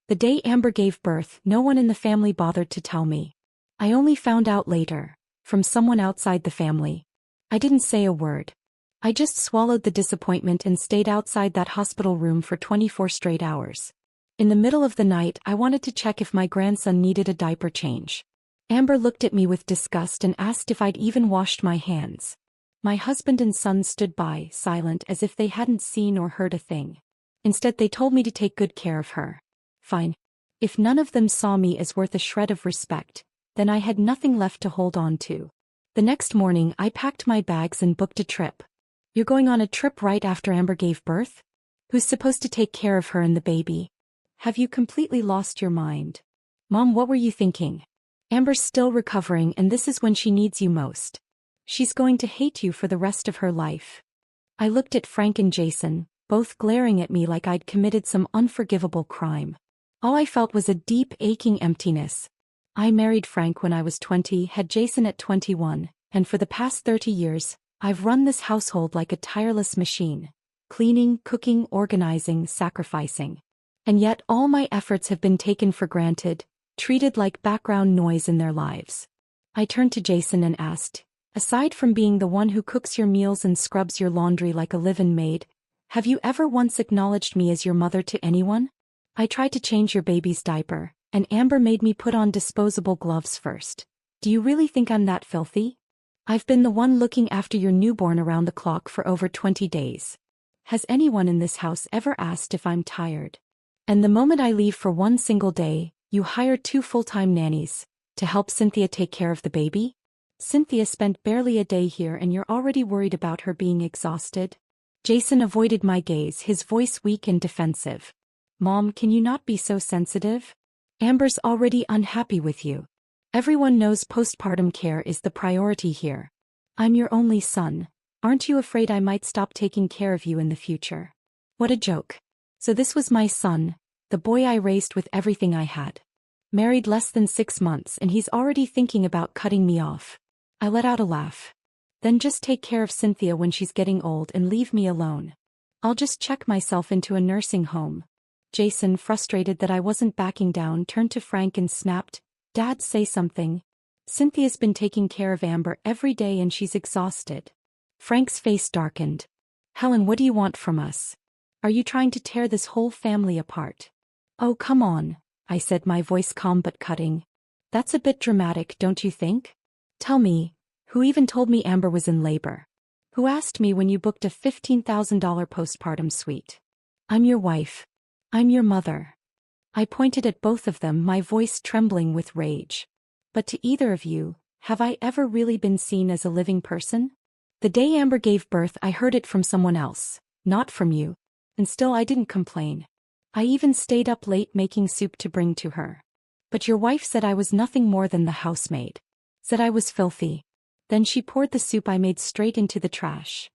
The day Amber gave birth, no one in the family bothered to tell me. I only found out later, from someone outside the family. I didn't say a word. I just swallowed the disappointment and stayed outside that hospital room for 24 straight hours. In the middle of the night, I wanted to check if my grandson needed a diaper change. Amber looked at me with disgust and asked if I'd even washed my hands. My husband and son stood by, silent as if they hadn't seen or heard a thing. Instead, they told me to take good care of her. Fine. If none of them saw me as worth a shred of respect, then I had nothing left to hold on to. The next morning, I packed my bags and booked a trip. You're going on a trip right after Amber gave birth? Who's supposed to take care of her and the baby? Have you completely lost your mind? Mom, what were you thinking? Amber's still recovering, and this is when she needs you most. She's going to hate you for the rest of her life. I looked at Frank and Jason, both glaring at me like I'd committed some unforgivable crime. All I felt was a deep, aching emptiness. I married Frank when I was 20, had Jason at 21, and for the past 30 years, I've run this household like a tireless machine. Cleaning, cooking, organizing, sacrificing. And yet all my efforts have been taken for granted, treated like background noise in their lives. I turned to Jason and asked, aside from being the one who cooks your meals and scrubs your laundry like a live-in maid, have you ever once acknowledged me as your mother to anyone? I tried to change your baby's diaper, and Amber made me put on disposable gloves first. Do you really think I'm that filthy? I've been the one looking after your newborn around the clock for over 20 days. Has anyone in this house ever asked if I'm tired? And the moment I leave for one single day, you hire 2 full-time nannies to help Cynthia take care of the baby? Cynthia spent barely a day here and you're already worried about her being exhausted? Jason avoided my gaze, his voice weak and defensive. Mom, can you not be so sensitive? Amber's already unhappy with you. Everyone knows postpartum care is the priority here. I'm your only son. Aren't you afraid I might stop taking care of you in the future? What a joke. So this was my son, the boy I raised with everything I had. Married less than 6 months and he's already thinking about cutting me off. I let out a laugh. Then just take care of Cynthia when she's getting old and leave me alone. I'll just check myself into a nursing home. Jason, frustrated that I wasn't backing down, turned to Frank and snapped, Dad, say something. Cynthia's been taking care of Amber every day and she's exhausted. Frank's face darkened. Helen, what do you want from us? Are you trying to tear this whole family apart? Oh, come on, I said, my voice calm but cutting. That's a bit dramatic, don't you think? Tell me, who even told me Amber was in labor? Who asked me when you booked a $15,000 postpartum suite? I'm your wife. I'm your mother. I pointed at both of them, my voice trembling with rage. But to either of you, have I ever really been seen as a living person? The day Amber gave birth, I heard it from someone else, not from you. And still I didn't complain. I even stayed up late making soup to bring to her. But your wife said I was nothing more than the housemaid. Said I was filthy. Then she poured the soup I made straight into the trash.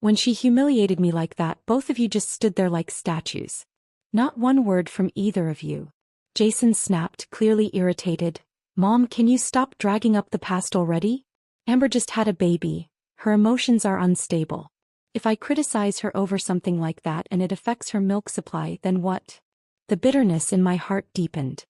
When she humiliated me like that, both of you just stood there like statues. Not one word from either of you. Jason snapped, clearly irritated. Mom, can you stop dragging up the past already? Amber just had a baby. Her emotions are unstable. If I criticize her over something like that and it affects her milk supply, then what? The bitterness in my heart deepened.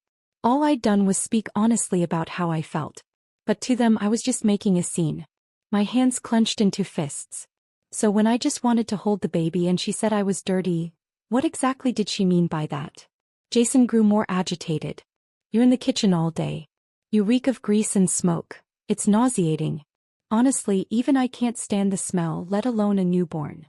All I'd done was speak honestly about how I felt. But to them I was just making a scene. My hands clenched into fists. So when I just wanted to hold the baby and she said I was dirty, what exactly did she mean by that? Jason grew more agitated. You're in the kitchen all day. You reek of grease and smoke. It's nauseating. Honestly, even I can't stand the smell, let alone a newborn.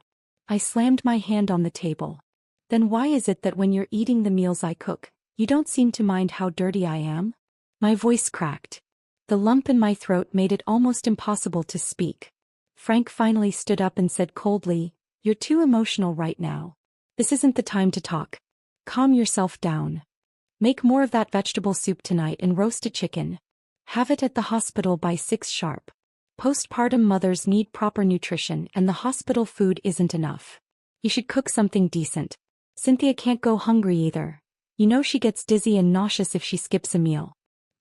I slammed my hand on the table. Then why is it that when you're eating the meals I cook, you don't seem to mind how dirty I am? My voice cracked. The lump in my throat made it almost impossible to speak. Frank finally stood up and said coldly, You're too emotional right now. This isn't the time to talk. Calm yourself down. Make more of that vegetable soup tonight and roast a chicken. Have it at the hospital by 6 sharp. Postpartum mothers need proper nutrition and the hospital food isn't enough. You should cook something decent. Cynthia can't go hungry either. You know she gets dizzy and nauseous if she skips a meal.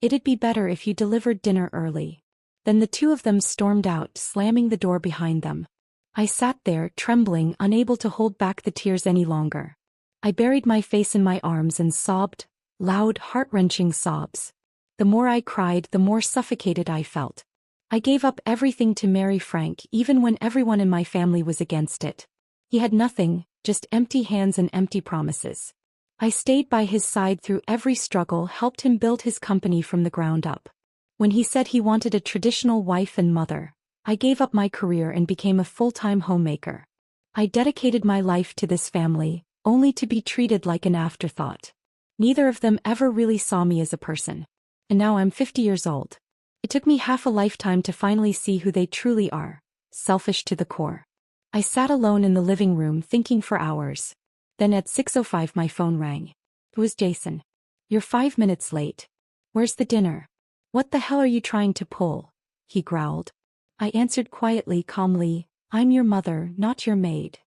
It'd be better if you delivered dinner early. Then the 2 of them stormed out, slamming the door behind them. I sat there, trembling, unable to hold back the tears any longer. I buried my face in my arms and sobbed, Loud, heart-wrenching sobs. The more I cried, the more suffocated I felt. I gave up everything to marry Frank, even when everyone in my family was against it. He had nothing, just empty hands and empty promises. I stayed by his side through every struggle, helped him build his company from the ground up. When he said he wanted a traditional wife and mother, I gave up my career and became a full-time homemaker. I dedicated my life to this family, only to be treated like an afterthought. Neither of them ever really saw me as a person. And now I'm 50 years old. It took me half a lifetime to finally see who they truly are, selfish to the core. I sat alone in the living room thinking for hours. Then at 6:05 my phone rang. It was Jason. "You're 5 minutes late. Where's the dinner? What the hell are you trying to pull?" he growled. I answered quietly, calmly, "I'm your mother, not your maid."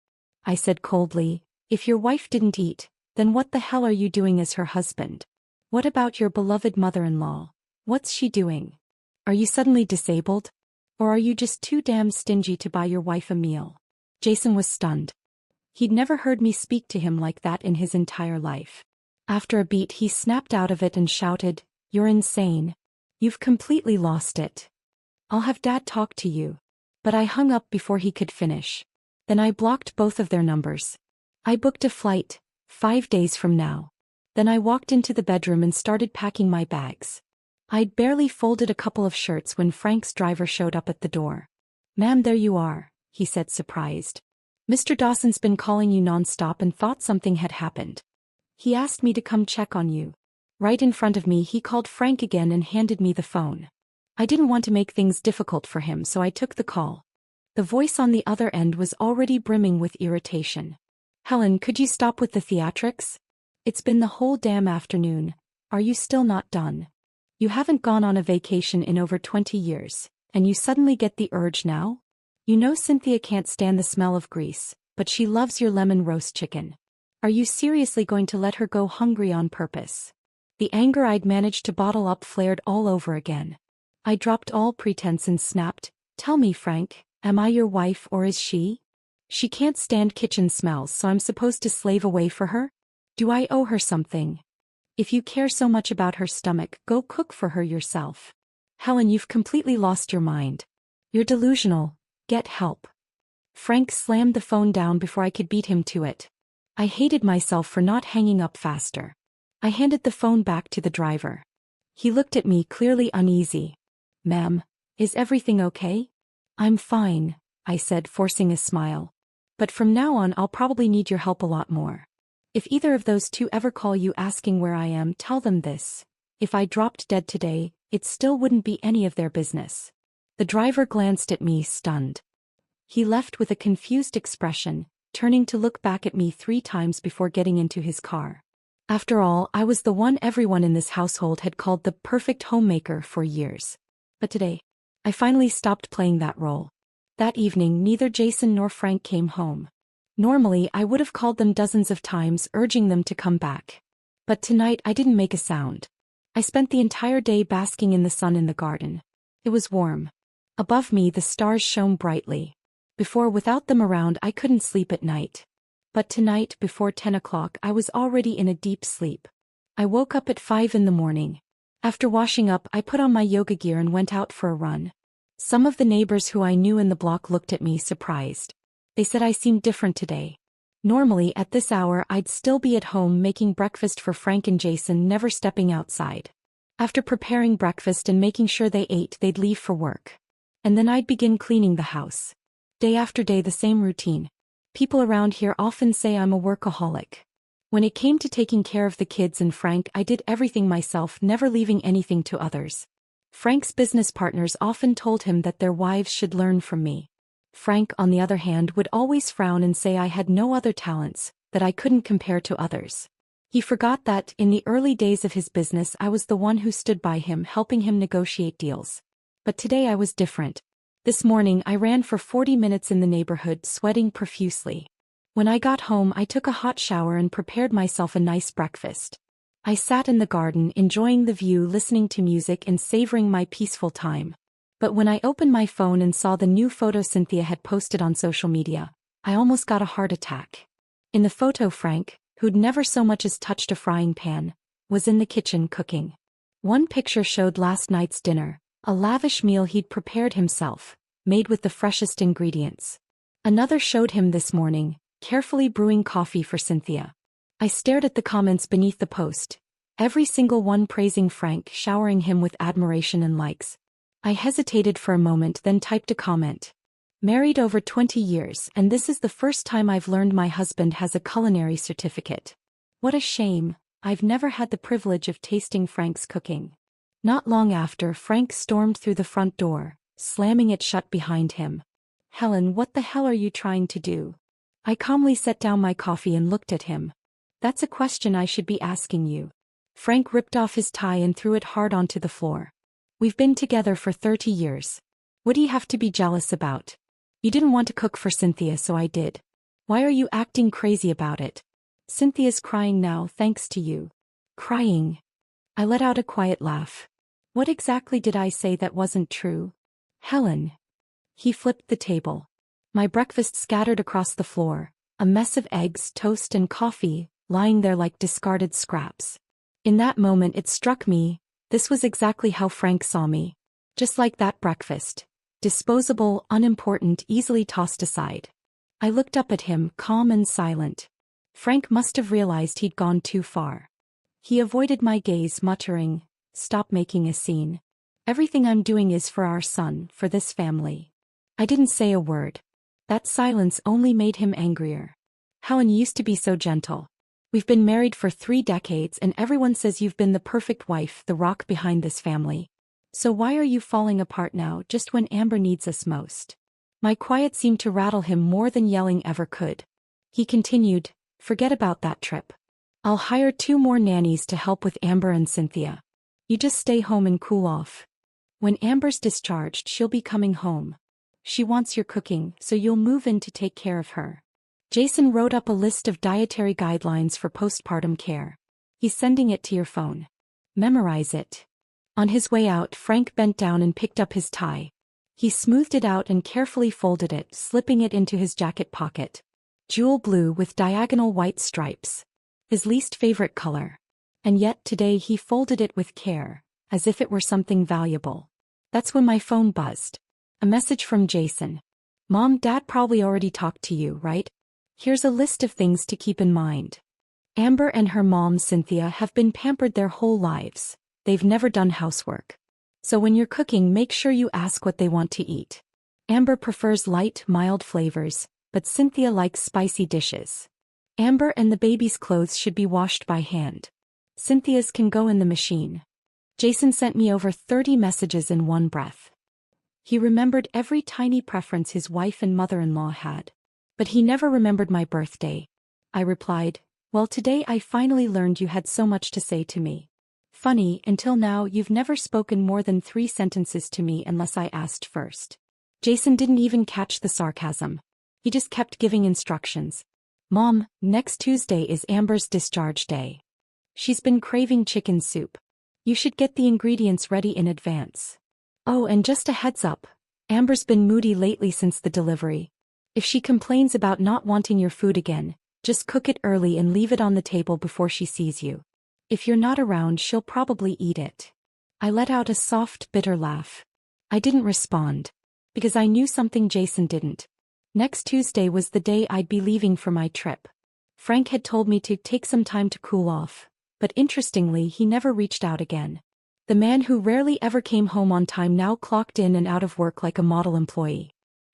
I said coldly, "If your wife didn't eat, then what the hell are you doing as her husband? What about your beloved mother-in-law? What's she doing? Are you suddenly disabled? Or are you just too damn stingy to buy your wife a meal?" Jason was stunned. He'd never heard me speak to him like that in his entire life. After a beat he snapped out of it and shouted, "You're insane. You've completely lost it. I'll have Dad talk to you." But I hung up before he could finish. Then I blocked both of their numbers. I booked a flight, 5 days from now. Then I walked into the bedroom and started packing my bags. I'd barely folded a couple of shirts when Frank's driver showed up at the door. "Ma'am, there you are," he said, surprised. "Mr. Dawson's been calling you nonstop and thought something had happened. He asked me to come check on you." Right in front of me he called Frank again and handed me the phone. I didn't want to make things difficult for him, so I took the call. The voice on the other end was already brimming with irritation. "Helen, could you stop with the theatrics? It's been the whole damn afternoon. Are you still not done? You haven't gone on a vacation in over 20 years, and you suddenly get the urge now? You know Cynthia can't stand the smell of grease, but she loves your lemon roast chicken. Are you seriously going to let her go hungry on purpose?" The anger I'd managed to bottle up flared all over again. I dropped all pretense and snapped, "Tell me, Frank, am I your wife or is she? She can't stand kitchen smells, so I'm supposed to slave away for her? Do I owe her something? If you care so much about her stomach, go cook for her yourself. Helen, you've completely lost your mind. You're delusional. Get help." Frank slammed the phone down before I could beat him to it. I hated myself for not hanging up faster. I handed the phone back to the driver. He looked at me, clearly uneasy. "Ma'am, is everything okay?" "I'm fine," I said, forcing a smile. "But from now on I'll probably need your help a lot more. If either of those two ever call you asking where I am, tell them this. If I dropped dead today, it still wouldn't be any of their business." The driver glanced at me, stunned. He left with a confused expression, turning to look back at me 3 times before getting into his car. After all, I was the one everyone in this household had called the perfect homemaker for years. But today, I finally stopped playing that role. That evening, neither Jason nor Frank came home. Normally, I would have called them dozens of times, urging them to come back. But tonight, I didn't make a sound. I spent the entire day basking in the sun in the garden. It was warm. Above me, the stars shone brightly. Before, without them around, I couldn't sleep at night. But tonight, before 10 o'clock, I was already in a deep sleep. I woke up at 5 in the morning. After washing up, I put on my yoga gear and went out for a run. Some of the neighbors who I knew in the block looked at me, surprised. They said I seemed different today. Normally, at this hour, I'd still be at home making breakfast for Frank and Jason, never stepping outside. After preparing breakfast and making sure they ate, they'd leave for work. And then I'd begin cleaning the house. Day after day, the same routine. People around here often say I'm a workaholic. When it came to taking care of the kids and Frank, I did everything myself, never leaving anything to others. Frank's business partners often told him that their wives should learn from me. Frank, on the other hand, would always frown and say I had no other talents, that I couldn't compare to others. He forgot that, in the early days of his business, I was the one who stood by him, helping him negotiate deals. But today I was different. This morning I ran for 40 minutes in the neighborhood, sweating profusely. When I got home, I took a hot shower and prepared myself a nice breakfast. I sat in the garden, enjoying the view, listening to music and savoring my peaceful time. But when I opened my phone and saw the new photo Cynthia had posted on social media, I almost got a heart attack. In the photo, Frank, who'd never so much as touched a frying pan, was in the kitchen cooking. One picture showed last night's dinner, a lavish meal he'd prepared himself, made with the freshest ingredients. Another showed him this morning, carefully brewing coffee for Cynthia. I stared at the comments beneath the post, every single one praising Frank, showering him with admiration and likes. I hesitated for a moment, then typed a comment. Married over 20 years, and this is the first time I've learned my husband has a culinary certificate. What a shame, I've never had the privilege of tasting Frank's cooking. Not long after, Frank stormed through the front door, slamming it shut behind him. Helen, what the hell are you trying to do? I calmly set down my coffee and looked at him. That's a question I should be asking you. Frank ripped off his tie and threw it hard onto the floor. We've been together for 30 years. What do you have to be jealous about? You didn't want to cook for Cynthia, so I did. Why are you acting crazy about it? Cynthia's crying now thanks to you. Crying? I let out a quiet laugh. What exactly did I say that wasn't true? Helen. He flipped the table. My breakfast scattered across the floor, a mess of eggs, toast and coffee, lying there like discarded scraps. In that moment it struck me, this was exactly how Frank saw me. Just like that breakfast. Disposable, unimportant, easily tossed aside. I looked up at him, calm and silent. Frank must have realized he'd gone too far. He avoided my gaze, muttering, "Stop making a scene. Everything I'm doing is for our son, for this family." I didn't say a word. That silence only made him angrier. Helen used to be so gentle. We've been married for 3 decades and everyone says you've been the perfect wife, the rock behind this family. So why are you falling apart now just when Amber needs us most? My quiet seemed to rattle him more than yelling ever could. He continued, "Forget about that trip. I'll hire 2 more nannies to help with Amber and Cynthia. You just stay home and cool off. When Amber's discharged, she'll be coming home. She wants your cooking, so you'll move in to take care of her." Jason wrote up a list of dietary guidelines for postpartum care. He's sending it to your phone. Memorize it. On his way out, Frank bent down and picked up his tie. He smoothed it out and carefully folded it, slipping it into his jacket pocket. Jewel blue with diagonal white stripes. His least favorite color. And yet today he folded it with care, as if it were something valuable. That's when my phone buzzed. A message from Jason. "Mom, Dad probably already talked to you, right? Here's a list of things to keep in mind. Amber and her mom Cynthia have been pampered their whole lives. They've never done housework. So when you're cooking, make sure you ask what they want to eat. Amber prefers light, mild flavors, but Cynthia likes spicy dishes. Amber and the baby's clothes should be washed by hand. Cynthia's can go in the machine." Jason sent me over 30 messages in one breath. He remembered every tiny preference his wife and mother-in-law had. But he never remembered my birthday. I replied, "Well, today I finally learned you had so much to say to me. Funny, until now you've never spoken more than 3 sentences to me unless I asked first." Jason didn't even catch the sarcasm. He just kept giving instructions. "Mom, next Tuesday is Amber's discharge day. She's been craving chicken soup. You should get the ingredients ready in advance. Oh, and just a heads up, Amber's been moody lately since the delivery. If she complains about not wanting your food again, just cook it early and leave it on the table before she sees you. If you're not around, she'll probably eat it." I let out a soft, bitter laugh. I didn't respond. Because I knew something Jason didn't. Next Tuesday was the day I'd be leaving for my trip. Frank had told me to take some time to cool off, but interestingly he never reached out again. The man who rarely ever came home on time now clocked in and out of work like a model employee.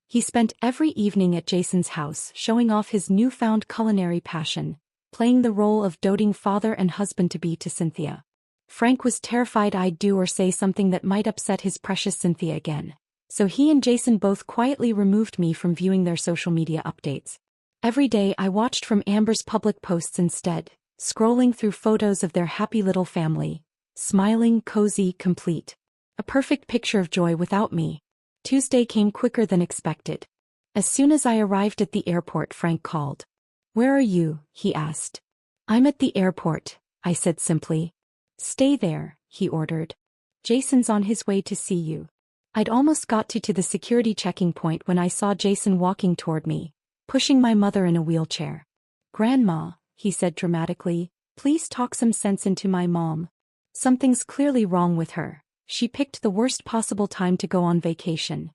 He spent every evening at Jason's house showing off his newfound culinary passion, playing the role of doting father and husband-to-be to Cynthia. Frank was terrified I'd do or say something that might upset his precious Cynthia again. So he and Jason both quietly removed me from viewing their social media updates. Every day I watched from Amber's public posts instead, scrolling through photos of their happy little family, smiling, cozy, complete. A perfect picture of joy without me. Tuesday came quicker than expected. As soon as I arrived at the airport, Frank called. "Where are you?" he asked. "I'm at the airport," I said simply. "Stay there," he ordered. "Jason's on his way to see you." I'd almost got to the security checking point when I saw Jason walking toward me, pushing my mother in a wheelchair. "Grandma," he said dramatically, Please talk some sense into my mom. Something's clearly wrong with her. She picked the worst possible time to go on vacation.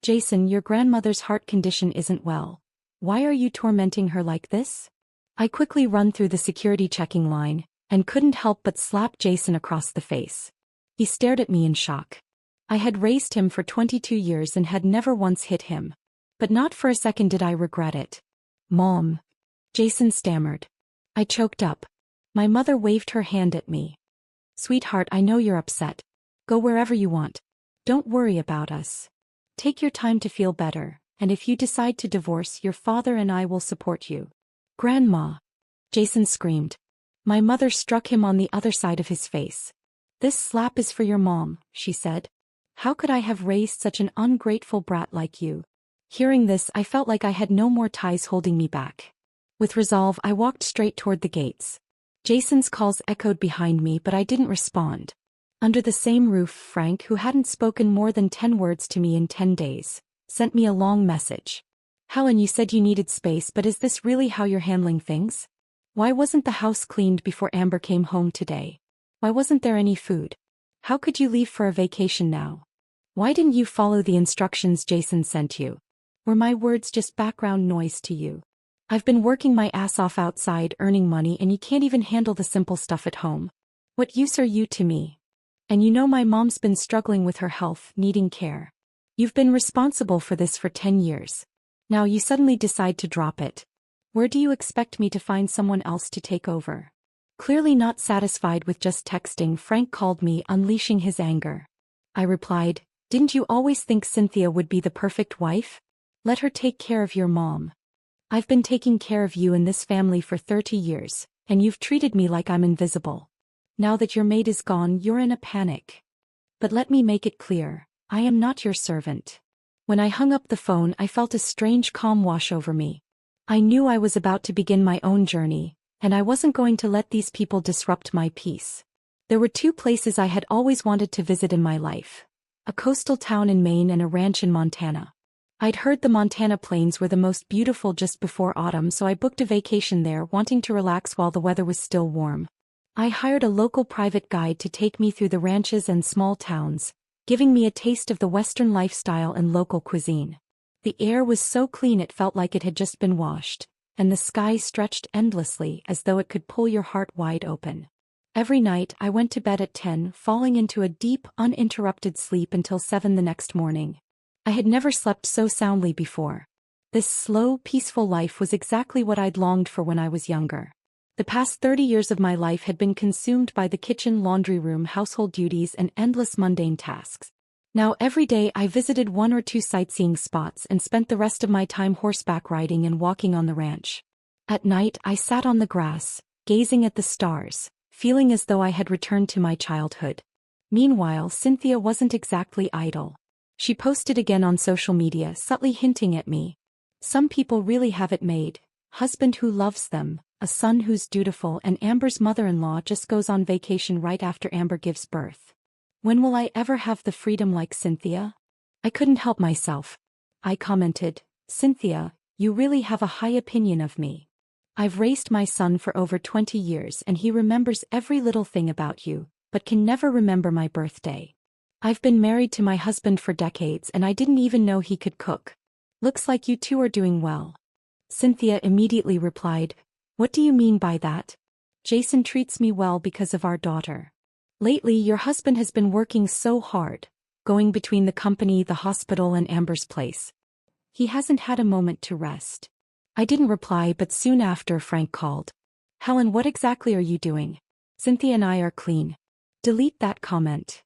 Jason, your grandmother's heart condition isn't well. Why are you tormenting her like this? I quickly run through the security checking line, and couldn't help but slap Jason across the face. He stared at me in shock. I had raised him for 22 years and had never once hit him. But not for a second did I regret it. Mom. Jason stammered. I choked up. My mother waved her hand at me. Sweetheart, I know you're upset. Go wherever you want. Don't worry about us. Take your time to feel better, and if you decide to divorce, your father and I will support you. Grandma. Jason screamed. My mother struck him on the other side of his face. This slap is for your mom, she said. How could I have raised such an ungrateful brat like you? Hearing this, I felt like I had no more ties holding me back. With resolve, I walked straight toward the gates. Jason's calls echoed behind me, but I didn't respond. Under the same roof, Frank, who hadn't spoken more than 10 words to me in 10 days, sent me a long message. Helen, you said you needed space, but is this really how you're handling things? Why wasn't the house cleaned before Amber came home today? Why wasn't there any food? How could you leave for a vacation now? Why didn't you follow the instructions Jason sent you? Were my words just background noise to you? I've been working my ass off outside earning money and you can't even handle the simple stuff at home. What use are you to me? And you know my mom's been struggling with her health, needing care. You've been responsible for this for 10 years. Now you suddenly decide to drop it. Where do you expect me to find someone else to take over? Clearly not satisfied with just texting, Frank called me, unleashing his anger. I replied, didn't you always think Cynthia would be the perfect wife? Let her take care of your mom. I've been taking care of you and this family for 30 years, and you've treated me like I'm invisible. Now that your maid is gone, you're in a panic. But let me make it clear, I am not your servant. When I hung up the phone, I felt a strange calm wash over me. I knew I was about to begin my own journey, and I wasn't going to let these people disrupt my peace. There were 2 places I had always wanted to visit in my life: a coastal town in Maine and a ranch in Montana. I'd heard the Montana plains were the most beautiful just before autumn, so I booked a vacation there, wanting to relax while the weather was still warm. I hired a local private guide to take me through the ranches and small towns, giving me a taste of the Western lifestyle and local cuisine. The air was so clean it felt like it had just been washed, and the sky stretched endlessly as though it could pull your heart wide open. Every night I went to bed at 10, falling into a deep, uninterrupted sleep until 7 the next morning. I had never slept so soundly before. This slow, peaceful life was exactly what I'd longed for when I was younger. The past 30 years of my life had been consumed by the kitchen, laundry room, household duties, and endless mundane tasks. Now every day I visited 1 or 2 sightseeing spots and spent the rest of my time horseback riding and walking on the ranch. At night I sat on the grass, gazing at the stars, feeling as though I had returned to my childhood. Meanwhile, Cynthia wasn't exactly idle. She posted again on social media, subtly hinting at me. Some people really have it made. Husband who loves them, a son who's dutiful, and Amber's mother-in-law just goes on vacation right after Amber gives birth. When will I ever have the freedom like Cynthia? I couldn't help myself. I commented, Cynthia, you really have a high opinion of me. I've raised my son for over 20 years and he remembers every little thing about you, but can never remember my birthday. I've been married to my husband for decades and I didn't even know he could cook. Looks like you two are doing well. Cynthia immediately replied, what do you mean by that? Jason treats me well because of our daughter. Lately your husband has been working so hard, going between the company, the hospital, and Amber's place. He hasn't had a moment to rest. I didn't reply, but soon after Frank called. Helen, what exactly are you doing? Cynthia and I are clean. Delete that comment.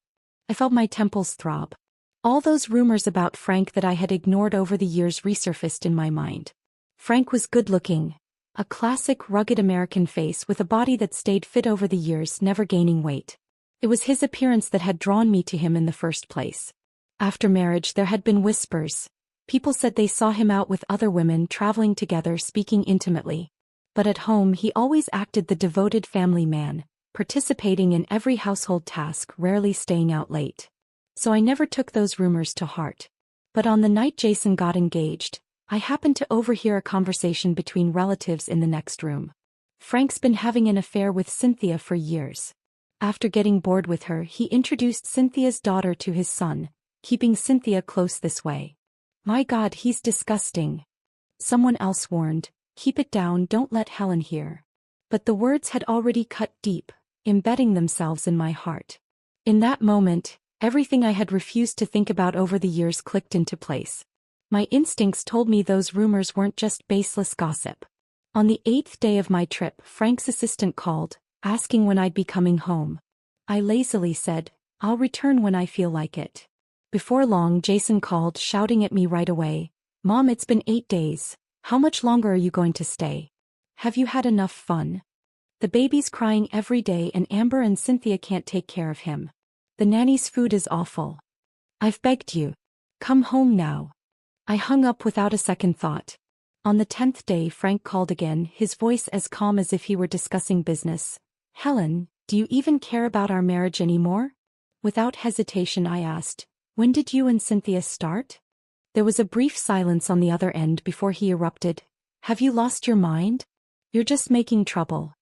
I felt my temples throb. All those rumors about Frank that I had ignored over the years resurfaced in my mind. Frank was good-looking, a classic rugged American face with a body that stayed fit over the years, never gaining weight. It was his appearance that had drawn me to him in the first place. After marriage there had been whispers. People said they saw him out with other women, traveling together, speaking intimately. But at home he always acted the devoted family man, participating in every household task, rarely staying out late. So I never took those rumors to heart. But on the night Jason got engaged, I happened to overhear a conversation between relatives in the next room. Frank's been having an affair with Cynthia for years. After getting bored with her, he introduced Cynthia's daughter to his son, keeping Cynthia close this way. My God, he's disgusting. Someone else warned, keep it down, don't let Helen hear. But the words had already cut deep, embedding themselves in my heart. In that moment, everything I had refused to think about over the years clicked into place. My instincts told me those rumors weren't just baseless gossip. On the 8th day of my trip, Frank's assistant called, asking when I'd be coming home. I lazily said, I'll return when I feel like it. Before long, Jason called, shouting at me right away, Mom, it's been 8 days. How much longer are you going to stay? Have you had enough fun? The baby's crying every day and Amber and Cynthia can't take care of him. The nanny's food is awful. I've begged you. Come home now. I hung up without a second thought. On the 10th day, Frank called again, his voice as calm as if he were discussing business. Helen, do you even care about our marriage anymore? Without hesitation, I asked, when did you and Cynthia start? There was a brief silence on the other end before he erupted. Have you lost your mind? You're just making trouble.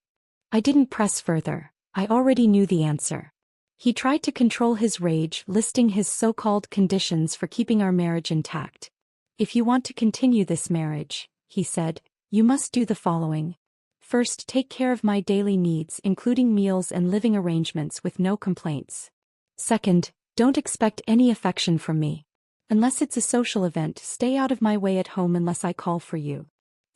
I didn't press further. I already knew the answer. He tried to control his rage, listing his so-called conditions for keeping our marriage intact. If you want to continue this marriage, he said, you must do the following. First, take care of my daily needs, including meals and living arrangements with no complaints. Second, don't expect any affection from me. Unless it's a social event, stay out of my way at home unless I call for you.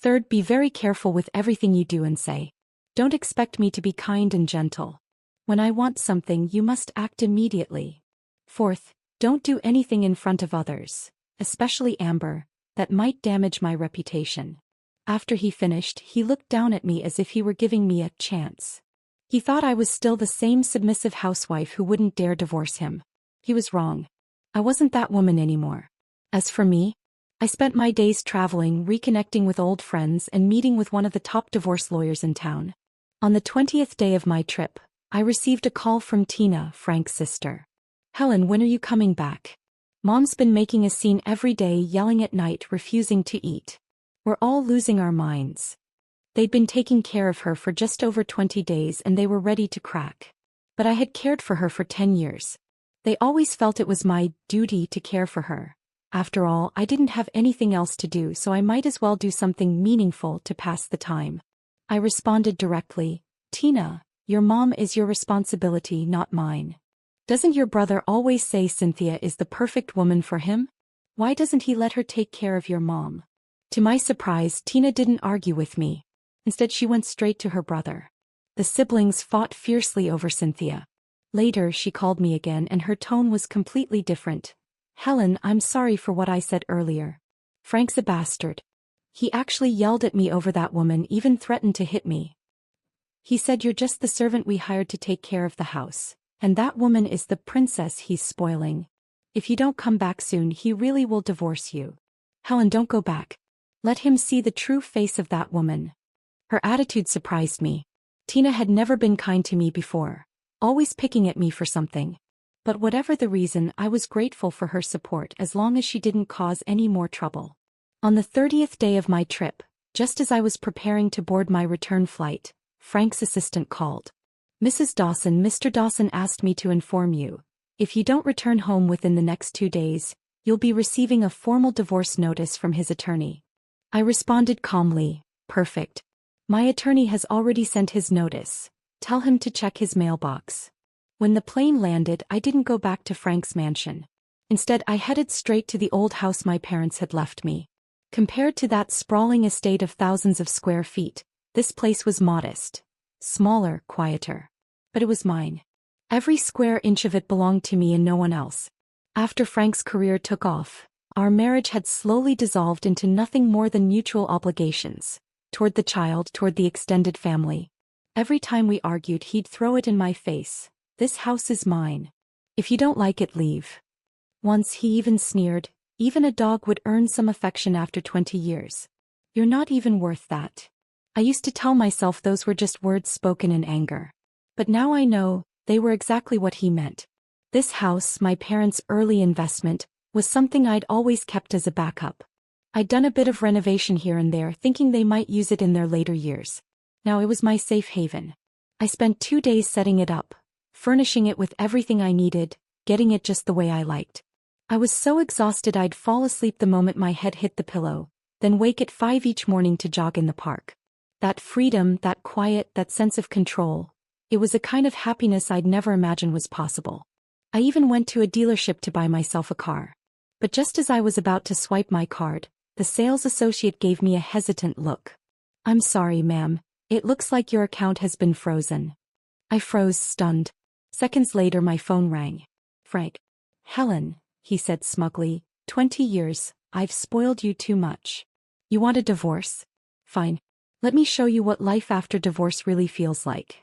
Third, be very careful with everything you do and say. Don't expect me to be kind and gentle. When I want something, you must act immediately. Fourth, don't do anything in front of others, especially Amber, that might damage my reputation. After he finished, he looked down at me as if he were giving me a chance. He thought I was still the same submissive housewife who wouldn't dare divorce him. He was wrong. I wasn't that woman anymore. As for me, I spent my days traveling, reconnecting with old friends, and meeting with one of the top divorce lawyers in town. On the 20th day of my trip, I received a call from Tina, Frank's sister. Helen, when are you coming back? Mom's been making a scene every day, yelling at night, refusing to eat. We're all losing our minds. They'd been taking care of her for just over 20 days and they were ready to crack. But I had cared for her for 10 years. They always felt it was my duty to care for her. After all, I didn't have anything else to do, so I might as well do something meaningful to pass the time. I responded directly, Tina, your mom is your responsibility, not mine. Doesn't your brother always say Cynthia is the perfect woman for him? Why doesn't he let her take care of your mom? To my surprise, Tina didn't argue with me. Instead, she went straight to her brother. The siblings fought fiercely over Cynthia. Later, she called me again and her tone was completely different. Helen, I'm sorry for what I said earlier. Frank's a bastard. He actually yelled at me over that woman, even threatened to hit me. He said you're just the servant we hired to take care of the house, and that woman is the princess he's spoiling. If you don't come back soon, he really will divorce you. Helen, don't go back. Let him see the true face of that woman. Her attitude surprised me. Tina had never been kind to me before, always picking at me for something. But whatever the reason, I was grateful for her support as long as she didn't cause any more trouble. On the 30th day of my trip, just as I was preparing to board my return flight, Frank's assistant called. Mrs. Dawson, Mr. Dawson asked me to inform you. If you don't return home within the next 2 days, you'll be receiving a formal divorce notice from his attorney. I responded calmly, perfect. My attorney has already sent his notice. Tell him to check his mailbox. When the plane landed, I didn't go back to Frank's mansion. Instead, I headed straight to the old house my parents had left me. Compared to that sprawling estate of thousands of square feet, this place was modest. Smaller, quieter. But it was mine. Every square inch of it belonged to me and no one else. After Frank's career took off, our marriage had slowly dissolved into nothing more than mutual obligations. Toward the child, toward the extended family. Every time we argued, he'd throw it in my face. This house is mine. If you don't like it, leave. Once he even sneered, even a dog would earn some affection after 20 years. You're not even worth that. I used to tell myself those were just words spoken in anger. But now I know, they were exactly what he meant. This house, my parents' early investment, was something I'd always kept as a backup. I'd done a bit of renovation here and there, thinking they might use it in their later years. Now it was my safe haven. I spent 2 days setting it up, furnishing it with everything I needed, getting it just the way I liked. I was so exhausted I'd fall asleep the moment my head hit the pillow, then wake at 5 each morning to jog in the park. That freedom, that quiet, that sense of control. It was a kind of happiness I'd never imagined was possible. I even went to a dealership to buy myself a car. But just as I was about to swipe my card, the sales associate gave me a hesitant look. "I'm sorry, ma'am. It looks like your account has been frozen." I froze, stunned. Seconds later my phone rang. "Frank." "Helen," he said smugly, 20 years, I've spoiled you too much. You want a divorce? Fine. Let me show you what life after divorce really feels like."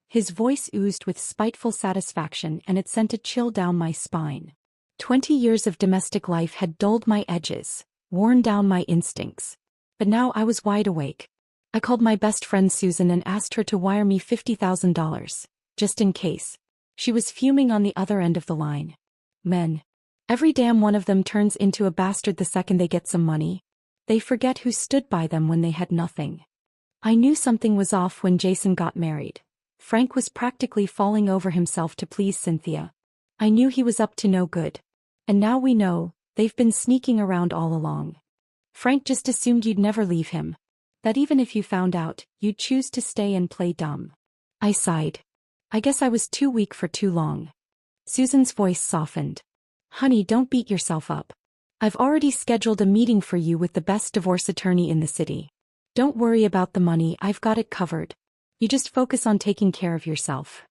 His voice oozed with spiteful satisfaction and it sent a chill down my spine. 20 years of domestic life had dulled my edges, worn down my instincts. But now I was wide awake. I called my best friend Susan and asked her to wire me $50,000, just in case. She was fuming on the other end of the line. Men. Every damn one of them turns into a bastard the second they get some money. They forget who stood by them when they had nothing. I knew something was off when Jason got married. Frank was practically falling over himself to please Cynthia. I knew he was up to no good. And now we know, they've been sneaking around all along. Frank just assumed you'd never leave him. That even if you found out, you'd choose to stay and play dumb. I sighed. I guess I was too weak for too long. Susan's voice softened. "Honey, don't beat yourself up. I've already scheduled a meeting for you with the best divorce attorney in the city. Don't worry about the money, I've got it covered. You just focus on taking care of yourself."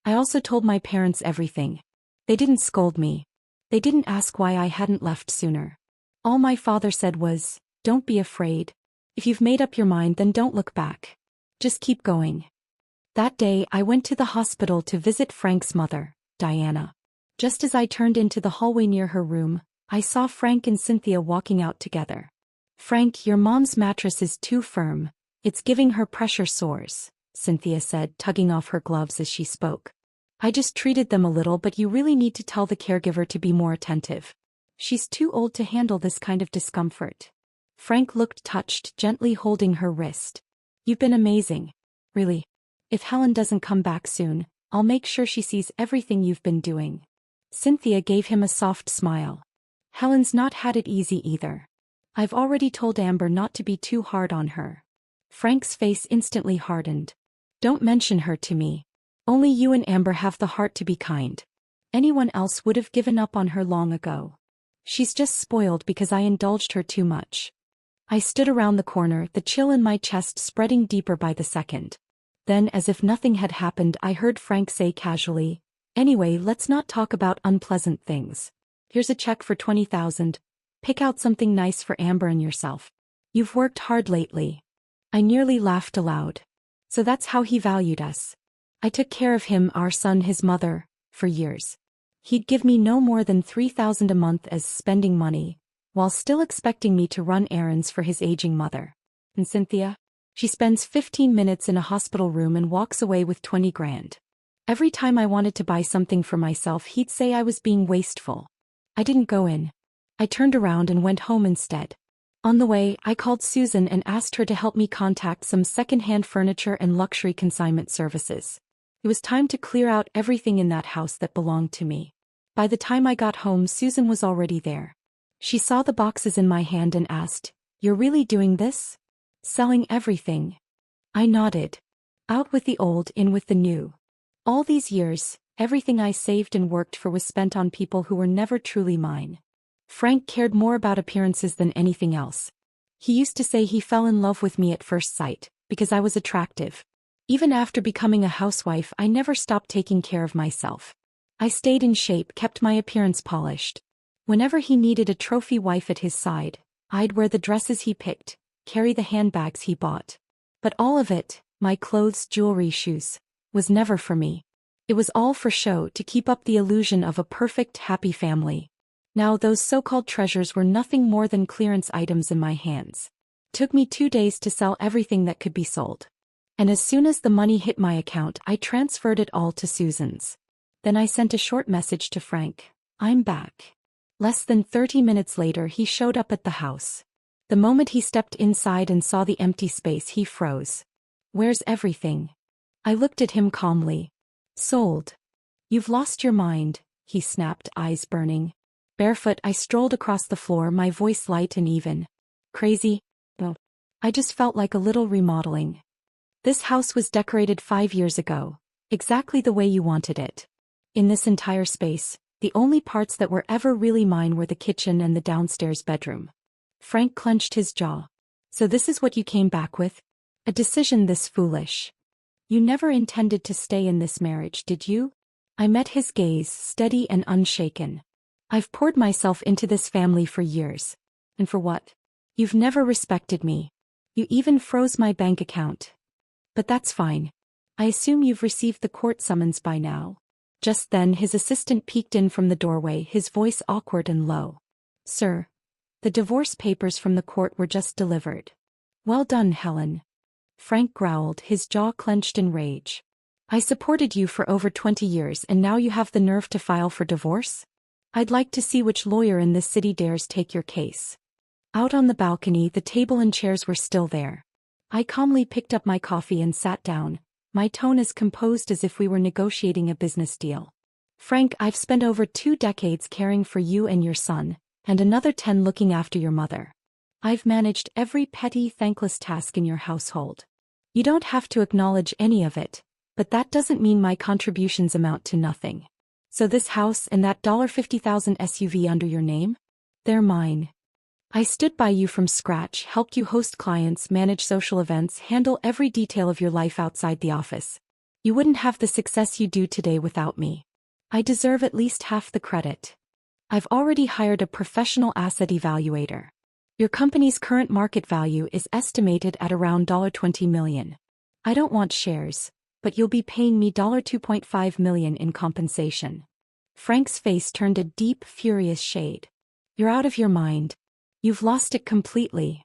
I also told my parents everything. They didn't scold me. They didn't ask why I hadn't left sooner. All my father said was, "Don't be afraid. If you've made up your mind, then don't look back. Just keep going." That day I went to the hospital to visit Frank's mother, Diana. Just as I turned into the hallway near her room, I saw Frank and Cynthia walking out together. "Frank, your mom's mattress is too firm. It's giving her pressure sores," Cynthia said, tugging off her gloves as she spoke. "I just treated them a little, but you really need to tell the caregiver to be more attentive. She's too old to handle this kind of discomfort." Frank looked touched, gently holding her wrist. "You've been amazing. Really. If Helen doesn't come back soon, I'll make sure she sees everything you've been doing." Cynthia gave him a soft smile. "Helen's not had it easy either. I've already told Amber not to be too hard on her." Frank's face instantly hardened. "Don't mention her to me. Only you and Amber have the heart to be kind. Anyone else would have given up on her long ago. She's just spoiled because I indulged her too much." I stood around the corner, the chill in my chest spreading deeper by the second. Then, as if nothing had happened, I heard Frank say casually, "Anyway, let's not talk about unpleasant things. Here's a check for $20,000. Pick out something nice for Amber and yourself. You've worked hard lately." I nearly laughed aloud. So that's how he valued us. I took care of him, our son, his mother, for years. He'd give me no more than $3,000 a month as spending money, while still expecting me to run errands for his aging mother. And Cynthia? She spends 15 minutes in a hospital room and walks away with 20 grand. Every time I wanted to buy something for myself, he'd say I was being wasteful. I didn't go in. I turned around and went home instead. On the way, I called Susan and asked her to help me contact some second-hand furniture and luxury consignment services. It was time to clear out everything in that house that belonged to me. By the time I got home, Susan was already there. She saw the boxes in my hand and asked, "You're really doing this? Selling everything?" I nodded. Out with the old, in with the new. All these years, everything I saved and worked for was spent on people who were never truly mine. Frank cared more about appearances than anything else. He used to say he fell in love with me at first sight, because I was attractive. Even after becoming a housewife, I never stopped taking care of myself. I stayed in shape, kept my appearance polished. Whenever he needed a trophy wife at his side, I'd wear the dresses he picked, carry the handbags he bought. But all of it, my clothes, jewelry, shoes, was never for me. It was all for show, to keep up the illusion of a perfect, happy family. Now those so-called treasures were nothing more than clearance items in my hands. It took me 2 days to sell everything that could be sold. And as soon as the money hit my account, I transferred it all to Susan's. Then I sent a short message to Frank. "I'm back." Less than 30 minutes later, he showed up at the house. The moment he stepped inside and saw the empty space, he froze. Where's everything? I looked at him calmly. Sold. You've lost your mind, he snapped, eyes burning. Barefoot, I strolled across the floor, my voice light and even. Crazy? No. I just felt like a little remodeling. This house was decorated 5 years ago, exactly the way you wanted it. In this entire space, the only parts that were ever really mine were the kitchen and the downstairs bedroom. Frank clenched his jaw. So this is what you came back with? A decision this foolish? You never intended to stay in this marriage, did you? I met his gaze, steady and unshaken. I've poured myself into this family for years. And for what? You've never respected me. You even froze my bank account. But that's fine. I assume you've received the court summons by now. Just then his assistant peeked in from the doorway, his voice awkward and low. Sir, the divorce papers from the court were just delivered. Well done, Helen. Frank growled, his jaw clenched in rage. I supported you for over 20 years and now you have the nerve to file for divorce? I'd like to see which lawyer in this city dares take your case. Out on the balcony, the table and chairs were still there. I calmly picked up my coffee and sat down, my tone as composed as if we were negotiating a business deal. Frank, I've spent over 2 decades caring for you and your son, and another 10 looking after your mother. I've managed every petty, thankless task in your household. You don't have to acknowledge any of it, but that doesn't mean my contributions amount to nothing. So this house and that $50,000 SUV under your name? They're mine. I stood by you from scratch, helped you host clients, manage social events, handle every detail of your life outside the office. You wouldn't have the success you do today without me. I deserve at least half the credit. I've already hired a professional asset evaluator. Your company's current market value is estimated at around $20 million. I don't want shares, but you'll be paying me $2.5 million in compensation. Frank's face turned a deep, furious shade. You're out of your mind. You've lost it completely.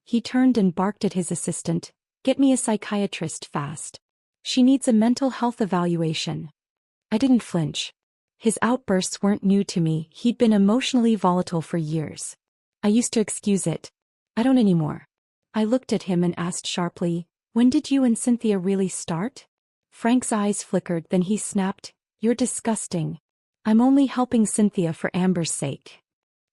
He turned and barked at his assistant, get me a psychiatrist fast. She needs a mental health evaluation. I didn't flinch. His outbursts weren't new to me, he'd been emotionally volatile for years. I used to excuse it. I don't anymore. I looked at him and asked sharply, when did you and Cynthia really start? Frank's eyes flickered, then he snapped, you're disgusting. I'm only helping Cynthia for Amber's sake.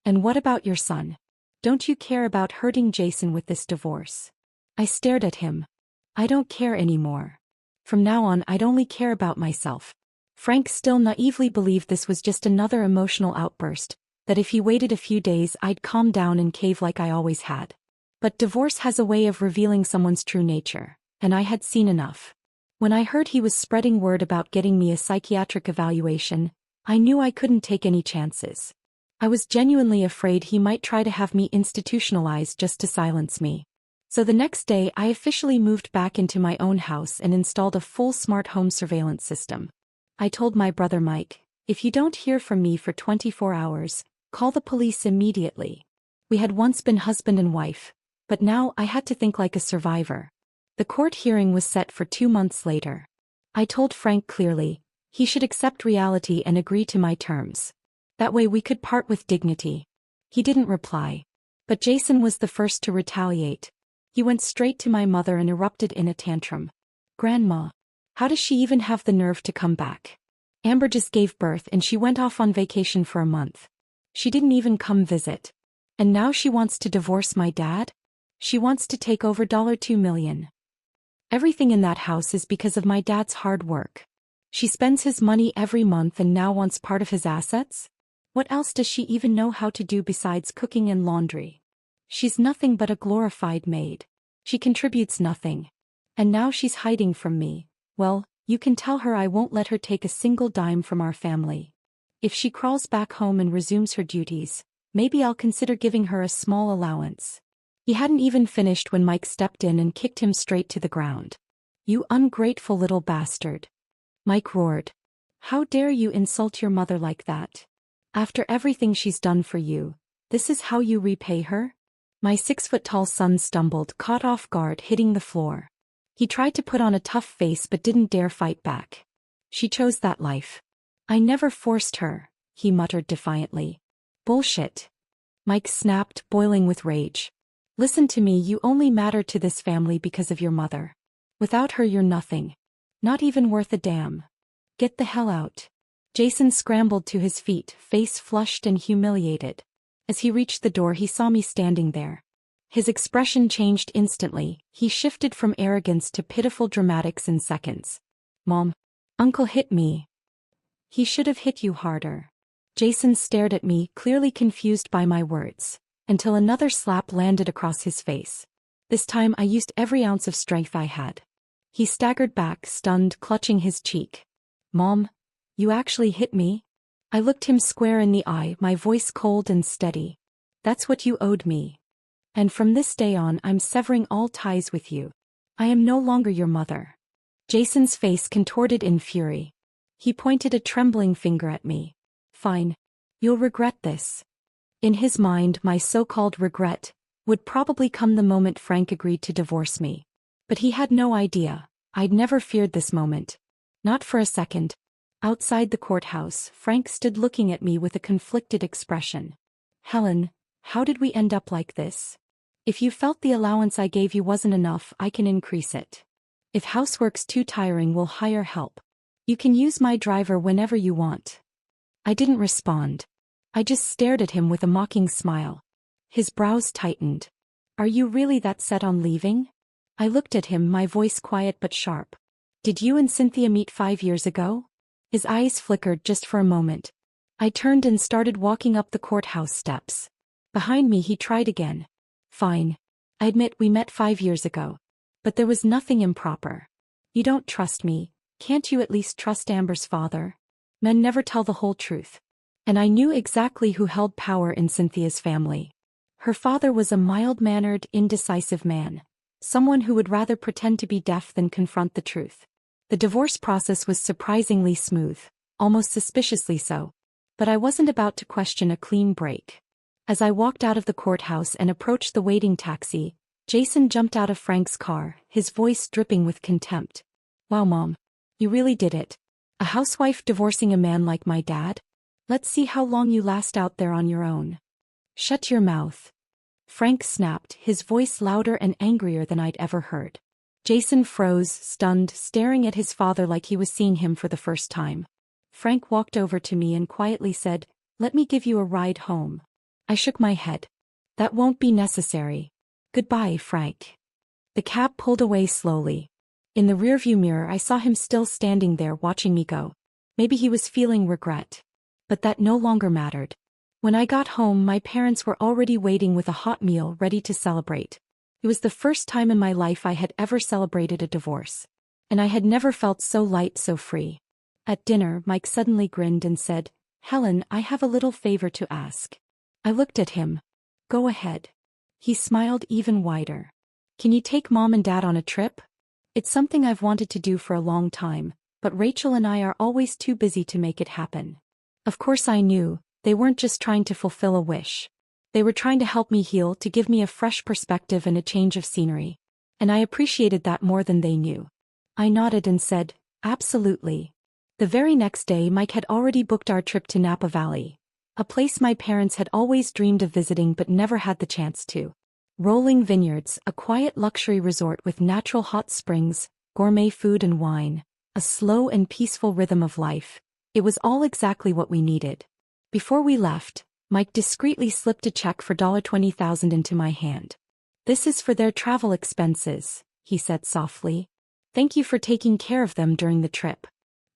And what about your son? Don't you care about hurting Jason with this divorce? I stared at him. I don't care anymore. From now on I'd only care about myself. Frank still naively believed this was just another emotional outburst, that if he waited a few days I'd calm down and cave like I always had. But divorce has a way of revealing someone's true nature, and I had seen enough. When I heard he was spreading word about getting me a psychiatric evaluation, I knew I couldn't take any chances. I was genuinely afraid he might try to have me institutionalized just to silence me. So the next day I officially moved back into my own house and installed a full smart home surveillance system. I told my brother Mike, if you don't hear from me for 24 hours, call the police immediately. We had once been husband and wife, but now I had to think like a survivor. The court hearing was set for 2 months later. I told Frank clearly, he should accept reality and agree to my terms. That way we could part with dignity. He didn't reply. But Jason was the first to retaliate. He went straight to my mother and erupted in a tantrum. Grandma, how does she even have the nerve to come back? Amber just gave birth and she went off on vacation for a month. She didn't even come visit. And now she wants to divorce my dad? She wants to take over $2 million. Everything in that house is because of my dad's hard work. She spends his money every month and now wants part of his assets? What else does she even know how to do besides cooking and laundry? She's nothing but a glorified maid. She contributes nothing. And now she's hiding from me. Well, you can tell her I won't let her take a single dime from our family. If she crawls back home and resumes her duties, maybe I'll consider giving her a small allowance. He hadn't even finished when Mike stepped in and kicked him straight to the ground. You ungrateful little bastard. Mike roared. How dare you insult your mother like that? After everything she's done for you, this is how you repay her? My 6-foot-tall son stumbled, caught off guard, hitting the floor. He tried to put on a tough face but didn't dare fight back. She chose that life. I never forced her, he muttered defiantly. Bullshit. Mike snapped, boiling with rage. Listen to me, you only matter to this family because of your mother. Without her you're nothing. Not even worth a damn. Get the hell out. Jason scrambled to his feet, face flushed and humiliated. As he reached the door he saw me standing there. His expression changed instantly, he shifted from arrogance to pitiful dramatics in seconds. Mom. Uncle hit me. He should have hit you harder. Jason stared at me, clearly confused by my words, until another slap landed across his face. This time I used every ounce of strength I had. He staggered back, stunned, clutching his cheek. Mom, you actually hit me? I looked him square in the eye, my voice cold and steady. That's what you owed me. And from this day on I'm severing all ties with you. I am no longer your mother. Jason's face contorted in fury. He pointed a trembling finger at me. Fine. You'll regret this. In his mind, my so-called regret would probably come the moment Frank agreed to divorce me. But he had no idea. I'd never feared this moment. Not for a second. Outside the courthouse, Frank stood looking at me with a conflicted expression. Helen, how did we end up like this? If you felt the allowance I gave you wasn't enough, I can increase it. If housework's too tiring, we'll hire help. You can use my driver whenever you want. I didn't respond. I just stared at him with a mocking smile. His brows tightened. Are you really that set on leaving? I looked at him, my voice quiet but sharp. Did you and Cynthia meet 5 years ago? His eyes flickered just for a moment. I turned and started walking up the courthouse steps. Behind me he tried again. Fine. I admit we met 5 years ago. But there was nothing improper. You don't trust me, can't you at least trust Amber's father? Men never tell the whole truth. And I knew exactly who held power in Cynthia's family. Her father was a mild-mannered, indecisive man. Someone who would rather pretend to be deaf than confront the truth. The divorce process was surprisingly smooth, almost suspiciously so. But I wasn't about to question a clean break. As I walked out of the courthouse and approached the waiting taxi, Jason jumped out of Frank's car, his voice dripping with contempt. Wow, Mom. You really did it. A housewife divorcing a man like my dad? Let's see how long you last out there on your own. Shut your mouth. Frank snapped, his voice louder and angrier than I'd ever heard. Jason froze, stunned, staring at his father like he was seeing him for the first time. Frank walked over to me and quietly said, "Let me give you a ride home." I shook my head. That won't be necessary. Goodbye, Frank. The cab pulled away slowly. In the rearview mirror I saw him still standing there watching me go. Maybe he was feeling regret. But that no longer mattered. When I got home my parents were already waiting with a hot meal ready to celebrate. It was the first time in my life I had ever celebrated a divorce. And I had never felt so light, so free. At dinner Mike suddenly grinned and said, "Helen, I have a little favor to ask." I looked at him. Go ahead. He smiled even wider. Can you take Mom and Dad on a trip? It's something I've wanted to do for a long time, but Rachel and I are always too busy to make it happen. Of course I knew, they weren't just trying to fulfill a wish. They were trying to help me heal, to give me a fresh perspective and a change of scenery. And I appreciated that more than they knew. I nodded and said, absolutely. The very next day Mike had already booked our trip to Napa Valley. A place my parents had always dreamed of visiting but never had the chance to. Rolling vineyards, a quiet luxury resort with natural hot springs, gourmet food and wine, a slow and peaceful rhythm of life. It was all exactly what we needed. Before we left, Mike discreetly slipped a check for $20,000 into my hand. This is for their travel expenses, he said softly. Thank you for taking care of them during the trip.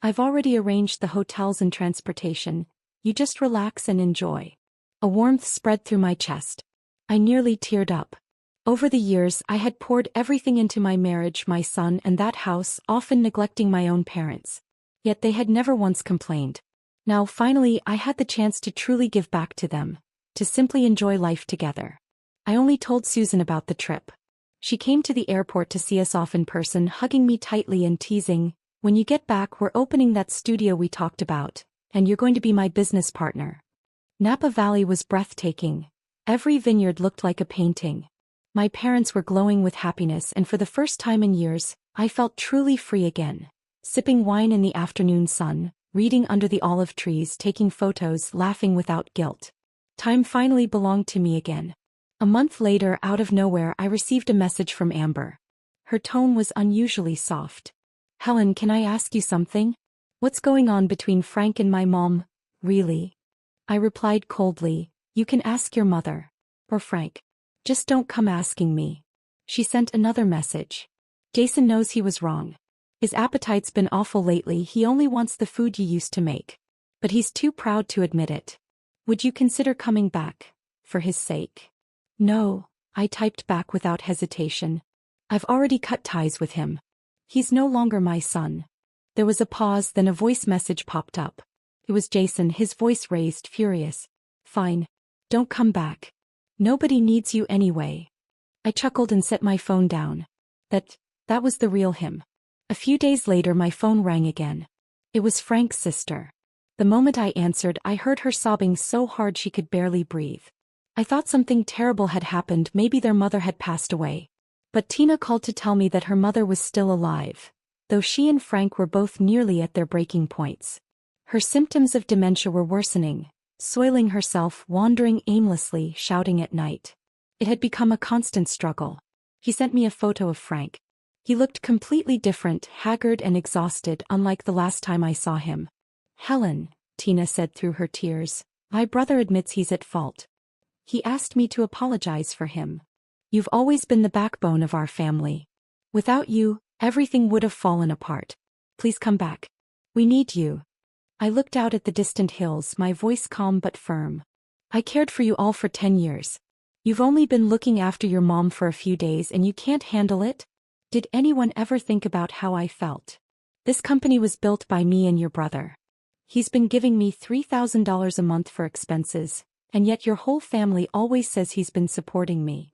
I've already arranged the hotels and transportation. You just relax and enjoy. A warmth spread through my chest. I nearly teared up. Over the years I had poured everything into my marriage, my son and that house, often neglecting my own parents. Yet they had never once complained. Now finally I had the chance to truly give back to them, to simply enjoy life together. I only told Susan about the trip. She came to the airport to see us off in person, hugging me tightly and teasing, "When you get back we're opening that studio we talked about, and you're going to be my business partner." Napa Valley was breathtaking. Every vineyard looked like a painting. My parents were glowing with happiness, and for the first time in years, I felt truly free again. Sipping wine in the afternoon sun, reading under the olive trees, taking photos, laughing without guilt. Time finally belonged to me again. A month later, out of nowhere, I received a message from Amber. Her tone was unusually soft. "Helen, can I ask you something? What's going on between Frank and my mom, really?" I replied coldly, "You can ask your mother. Or Frank. Just don't come asking me." She sent another message. "Jason knows he was wrong. His appetite's been awful lately. He only wants the food you used to make. But he's too proud to admit it. Would you consider coming back? For his sake?" "No," I typed back without hesitation. "I've already cut ties with him. He's no longer my son." There was a pause, then a voice message popped up. It was Jason, his voice raised, furious. "Fine. Don't come back. Nobody needs you anyway." I chuckled and set my phone down. That was the real him. A few days later my phone rang again. It was Frank's sister. The moment I answered, I heard her sobbing so hard she could barely breathe. I thought something terrible had happened, maybe their mother had passed away. But Tina called to tell me that her mother was still alive, though she and Frank were both nearly at their breaking points. Her symptoms of dementia were worsening, soiling herself, wandering aimlessly, shouting at night. It had become a constant struggle. He sent me a photo of Frank. He looked completely different, haggard and exhausted, unlike the last time I saw him. "Helen," Tina said through her tears, "my brother admits he's at fault. He asked me to apologize for him. You've always been the backbone of our family. Without you, everything would have fallen apart. Please come back. We need you." I looked out at the distant hills, my voice calm but firm. "I cared for you all for 10 years. You've only been looking after your mom for a few days and you can't handle it? Did anyone ever think about how I felt? This company was built by me and your brother. He's been giving me $3,000 a month for expenses, and yet your whole family always says he's been supporting me.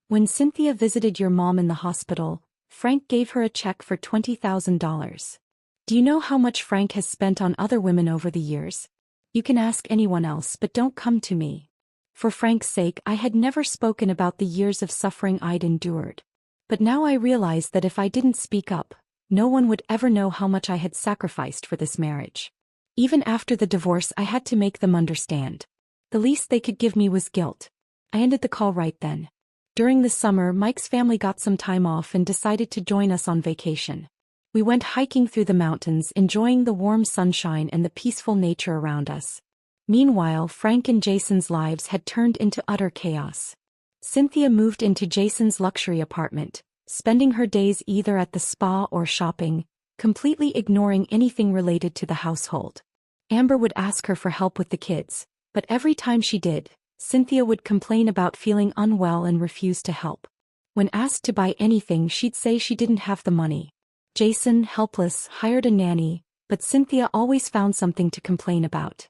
When Cynthia visited your mom in the hospital, Frank gave her a check for $20,000. Do you know how much Frank has spent on other women over the years? You can ask anyone else, but don't come to me." For Frank's sake, I had never spoken about the years of suffering I'd endured. But now I realized that if I didn't speak up, no one would ever know how much I had sacrificed for this marriage. Even after the divorce, I had to make them understand. The least they could give me was guilt. I ended the call right then. During the summer, Mike's family got some time off and decided to join us on vacation. We went hiking through the mountains, enjoying the warm sunshine and the peaceful nature around us. Meanwhile, Frank and Jason's lives had turned into utter chaos. Cynthia moved into Jason's luxury apartment, spending her days either at the spa or shopping, completely ignoring anything related to the household. Amber would ask her for help with the kids, but every time she did, Cynthia would complain about feeling unwell and refuse to help. When asked to buy anything, she'd say she didn't have the money. Jason, helpless, hired a nanny, but Cynthia always found something to complain about.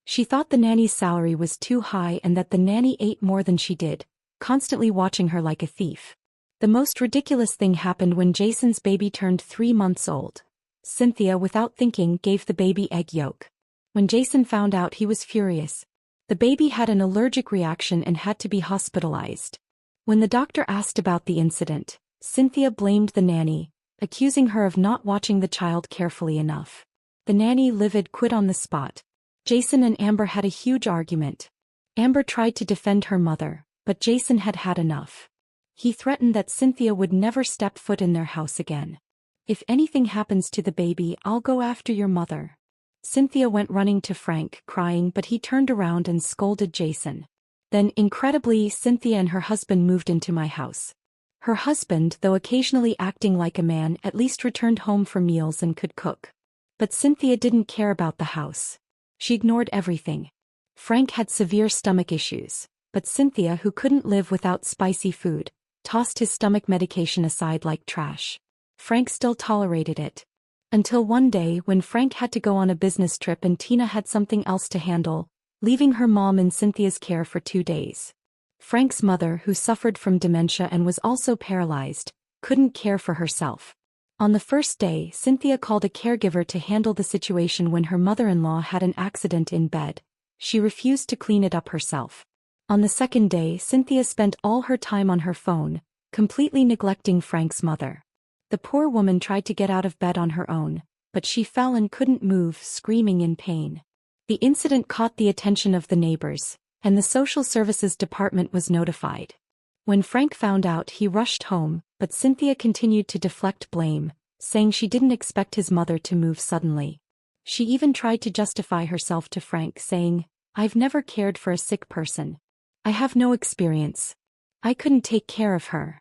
She thought the nanny's salary was too high and that the nanny ate more than she did, constantly watching her like a thief. The most ridiculous thing happened when Jason's baby turned 3 months old. Cynthia, without thinking, gave the baby egg yolk. When Jason found out, he was furious. The baby had an allergic reaction and had to be hospitalized. When the doctor asked about the incident, Cynthia blamed the nanny, accusing her of not watching the child carefully enough. The nanny, livid, quit on the spot. Jason and Amber had a huge argument. Amber tried to defend her mother, but Jason had had enough. He threatened that Cynthia would never step foot in their house again. "If anything happens to the baby, I'll go after your mother." Cynthia went running to Frank, crying, but he turned around and scolded Jason. Then, incredibly, Cynthia and her husband moved into my house. Her husband, though occasionally acting like a man, at least returned home for meals and could cook. But Cynthia didn't care about the house. She ignored everything. Frank had severe stomach issues, but Cynthia, who couldn't live without spicy food, tossed his stomach medication aside like trash. Frank still tolerated it. Until one day when Frank had to go on a business trip and Tina had something else to handle, leaving her mom in Cynthia's care for 2 days. Frank's mother, who suffered from dementia and was also paralyzed, couldn't care for herself. On the first day, Cynthia called a caregiver to handle the situation when her mother-in-law had an accident in bed. She refused to clean it up herself. On the second day, Cynthia spent all her time on her phone, completely neglecting Frank's mother. The poor woman tried to get out of bed on her own, but she fell and couldn't move, screaming in pain. The incident caught the attention of the neighbors, and the social services department was notified. When Frank found out, he rushed home, but Cynthia continued to deflect blame, saying she didn't expect his mother to move suddenly. She even tried to justify herself to Frank, saying, "I've never cared for a sick person. I have no experience. I couldn't take care of her."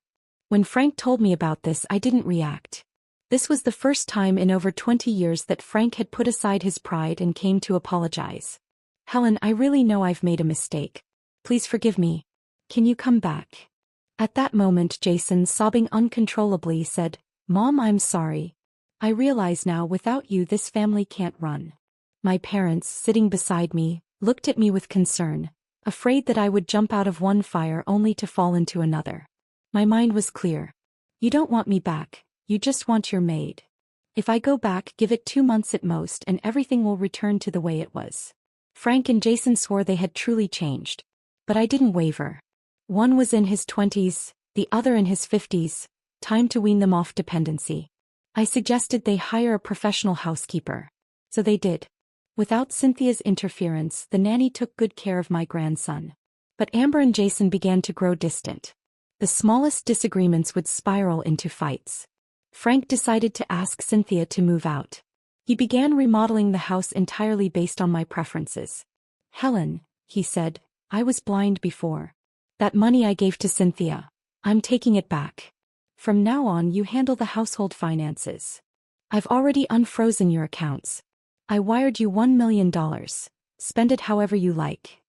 When Frank told me about this, I didn't react. This was the first time in over 20 years that Frank had put aside his pride and came to apologize. "Helen, I really know I've made a mistake. Please forgive me. Can you come back?" At that moment, Jason, sobbing uncontrollably, said, "Mom, I'm sorry. I realize now without you this family can't run." My parents, sitting beside me, looked at me with concern, afraid that I would jump out of one fire only to fall into another. My mind was clear. "You don't want me back, you just want your maid. If I go back, give it 2 months at most and everything will return to the way it was." Frank and Jason swore they had truly changed. But I didn't waver. One was in his 20s, the other in his 50s, time to wean them off dependency. I suggested they hire a professional housekeeper. So they did. Without Cynthia's interference, the nanny took good care of my grandson. But Amber and Jason began to grow distant. The smallest disagreements would spiral into fights. Frank decided to ask Cynthia to move out. He began remodeling the house entirely based on my preferences. "Helen," he said, "I was blind before. That money I gave to Cynthia, I'm taking it back. From now on, you handle the household finances. I've already unfrozen your accounts. I wired you $1 million. Spend it however you like."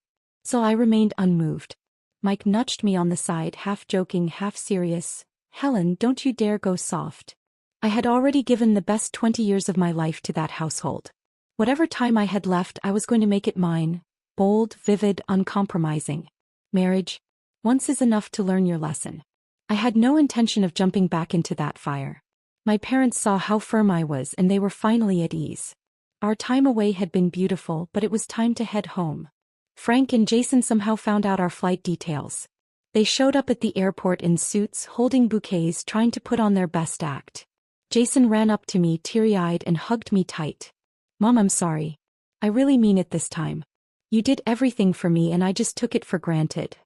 So I remained unmoved. Mike nudged me on the side, half joking, half serious. "Helen, don't you dare go soft. I had already given the best 20 years of my life to that household. Whatever time I had left, I was going to make it mine. Bold, vivid, uncompromising. Marriage? Once is enough to learn your lesson." I had no intention of jumping back into that fire. My parents saw how firm I was and they were finally at ease. Our time away had been beautiful, but it was time to head home. Frank and Jason somehow found out our flight details. They showed up at the airport in suits, holding bouquets, trying to put on their best act. Jason ran up to me, teary-eyed, and hugged me tight. "Mom, I'm sorry. I really mean it this time. You did everything for me and I just took it for granted."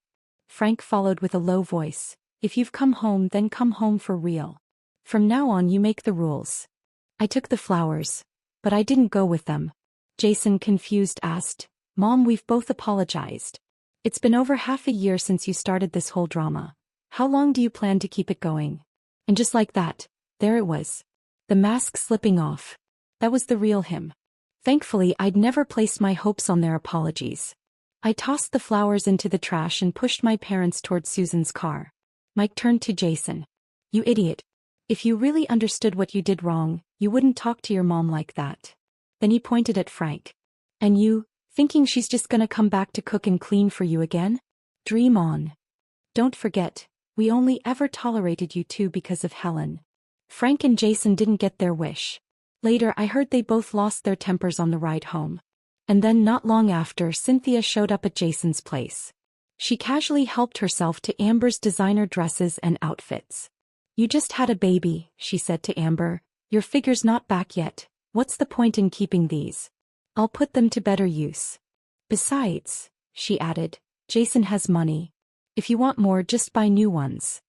Frank followed with a low voice. "If you've come home, then come home for real. From now on, you make the rules." I took the flowers, but I didn't go with them. Jason, confused, asked, "Mom, we've both apologized. It's been over half a year since you started this whole drama. How long do you plan to keep it going?" And just like that, there it was. The mask slipping off. That was the real him. Thankfully, I'd never placed my hopes on their apologies. I tossed the flowers into the trash and pushed my parents toward Susan's car. Mike turned to Jason. "You idiot. If you really understood what you did wrong, you wouldn't talk to your mom like that." Then he pointed at Frank. "And you, thinking she's just gonna come back to cook and clean for you again? Dream on. Don't forget, we only ever tolerated you two because of Helen." Frank and Jason didn't get their wish. Later, I heard they both lost their tempers on the ride home. And then not long after, Cynthia showed up at Jason's place. She casually helped herself to Amber's designer dresses and outfits. "You just had a baby," she said to Amber. "Your figure's not back yet. What's the point in keeping these? I'll put them to better use. Besides," she added, "Jason has money. If you want more, just buy new ones."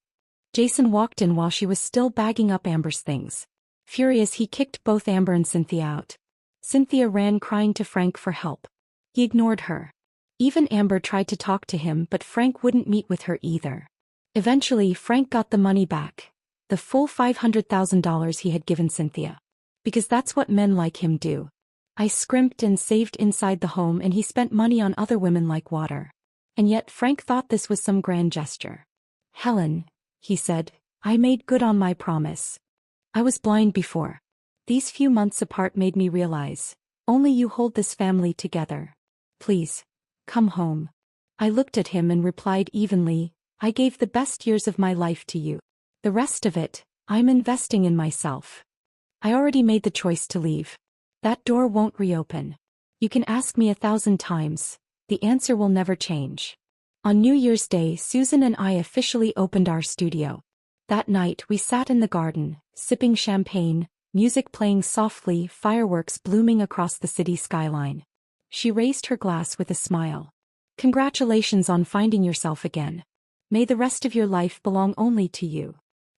Jason walked in while she was still bagging up Amber's things. Furious, he kicked both Amber and Cynthia out. Cynthia ran crying to Frank for help. He ignored her. Even Amber tried to talk to him, but Frank wouldn't meet with her either. Eventually, Frank got the money back. The full $500,000 he had given Cynthia. Because that's what men like him do. I scrimped and saved inside the home and he spent money on other women like water. And yet Frank thought this was some grand gesture. "Helen," he said, "I made good on my promise. I was blind before. These few months apart made me realize, only you hold this family together. Please, come home." I looked at him and replied evenly, "I gave the best years of my life to you. The rest of it, I'm investing in myself. I already made the choice to leave. That door won't reopen. You can ask me 1,000 times, the answer will never change." On New Year's Day, Susan and I officially opened our studio. That night we sat in the garden, sipping champagne, music playing softly, fireworks blooming across the city skyline. She raised her glass with a smile. "Congratulations on finding yourself again. May the rest of your life belong only to you.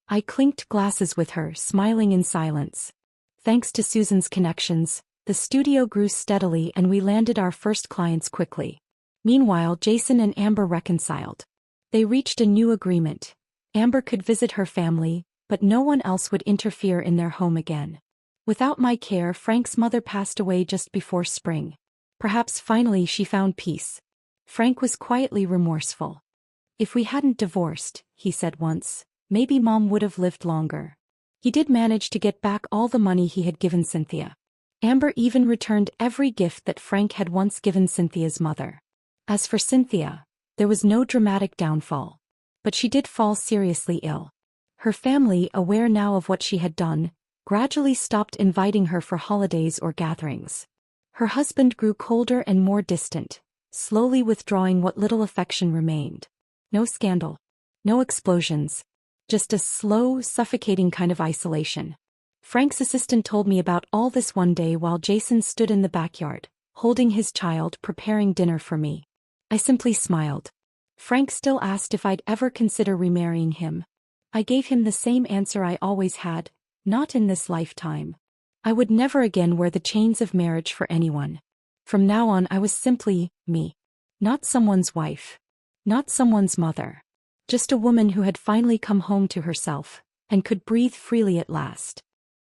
I clinked glasses with her, smiling in silence. Thanks to Susan's connections, the studio grew steadily and we landed our first clients quickly. Meanwhile, Jason and Amber reconciled. They reached a new agreement. Amber could visit her family, but no one else would interfere in their home again. Without my care, Frank's mother passed away just before spring. Perhaps finally she found peace. Frank was quietly remorseful. If we hadn't divorced, he said once, maybe Mom would have lived longer. He did manage to get back all the money he had given Cynthia. Amber even returned every gift that Frank had once given Cynthia's mother. As for Cynthia, there was no dramatic downfall. But she did fall seriously ill. Her family, aware now of what she had done, gradually stopped inviting her for holidays or gatherings. Her husband grew colder and more distant, slowly withdrawing what little affection remained. No scandal. No explosions. Just a slow, suffocating kind of isolation. Frank's assistant told me about all this one day while Jason stood in the backyard, holding his child, preparing dinner for me. I simply smiled. Frank still asked if I'd ever consider remarrying him. I gave him the same answer I always had, not in this lifetime. I would never again wear the chains of marriage for anyone. From now on I was simply me. Not someone's wife. Not someone's mother. Just a woman who had finally come home to herself, and could breathe freely at last.